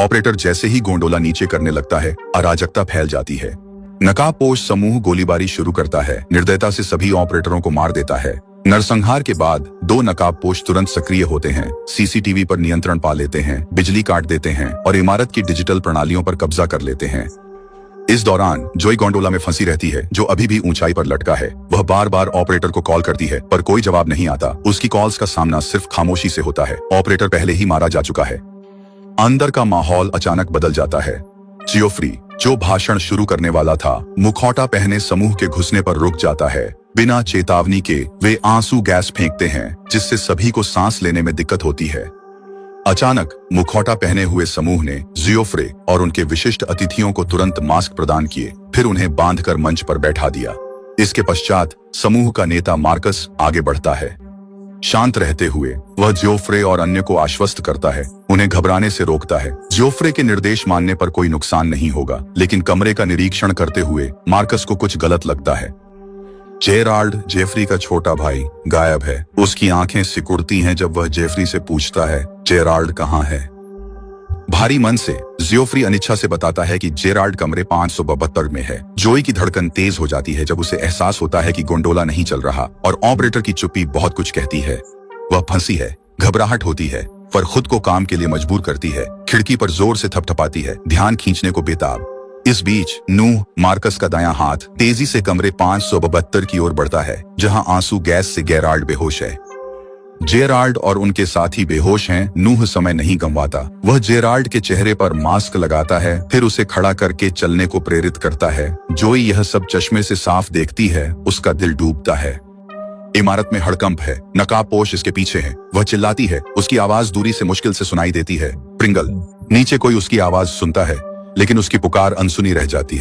Operator जैसे ही gondola नीचे करने लगता है, अराजकता फैल जाती है। नकाबपोश समूह गोलीबारी शुरू करता है, निर्दयता से सभी ऑपरेटरों को मार देता है। नरसंहार के बाद 2 नकाबपोश तुरंत सक्रिय होते हैं, सीसीटीवी पर नियंत्रण पा लेते हैं, बिजली काट देते हैं और इमारत की डिजिटल प्रणालियों पर कब्जा कर लेते हैं। इस दौरान जोई गोंडोला में फंसी रहती है, जो अभी भी ऊंचाई पर लटका है। वह बार बार ऑपरेटर को कॉल करती है, पर कोई जवाब नहीं आता। उसकी कॉल्स का सामना सिर्फ खामोशी से होता है। ऑपरेटर पहले ही मारा जा चुका है। अंदर का माहौल अचानक बदल जाता है। जियोफ्री, जो भाषण शुरू करने वाला था, मुखौटा पहने समूह के घुसने पर रुक जाता है। बिना चेतावनी के वे आंसू गैस फेंकते हैं, जिससे सभी को सांस लेने में दिक्कत होती है। अचानक मुखौटा पहने हुए समूह ने जियोफ्रे और उनके विशिष्ट अतिथियों को तुरंत मास्क प्रदान किए, फिर उन्हें बांधकर मंच पर बैठा दिया। इसके पश्चात समूह का नेता मार्कस आगे बढ़ता है। शांत रहते हुए वह जियोफ्रे और अन्य को आश्वस्त करता है, उन्हें घबराने से रोकता है। जियोफ्रे के निर्देश मानने पर कोई नुकसान नहीं होगा, लेकिन कमरे का निरीक्षण करते हुए मार्कस को कुछ गलत लगता है। जेराल्ड, जेफरी का छोटा भाई, गायब है। उसकी आंखें सिकुड़ती हैं जब वह जेफरी से पूछता है, जेराल्ड कहाँ है? भारी मन से जियोफ्री अनिच्छा से बताता है कि जेराल्ड कमरे 572 में है। जोई की धड़कन तेज हो जाती है जब उसे एहसास होता है कि गोंडोला नहीं चल रहा, और ऑपरेटर की चुप्पी बहुत कुछ कहती है। वह फंसी है, घबराहट होती है, पर खुद को काम के लिए मजबूर करती है। खिड़की पर जोर से थपथपाती है, ध्यान खींचने को बेताब। इस बीच नूह, मार्कस का दायां हाथ, तेजी से कमरे 572 की ओर बढ़ता है, जहां आंसू गैस से जेराल्ड बेहोश है। जेराल्ड और उनके साथी बेहोश हैं। नूह समय नहीं गंवाता। वह जेराल्ड के चेहरे पर मास्क लगाता है, फिर उसे खड़ा करके चलने को प्रेरित करता है। जोई यह सब चश्मे से साफ देखती है, उसका दिल डूबता है। इमारत में हड़कंप है। नकाबपोश इसके पीछे है। वह चिल्लाती है, उसकी आवाज दूरी से मुश्किल से सुनाई देती है, प्रिंगल। नीचे कोई उसकी आवाज सुनता है, लेकिन उसकी पुकार अनसुनी रह जाती है।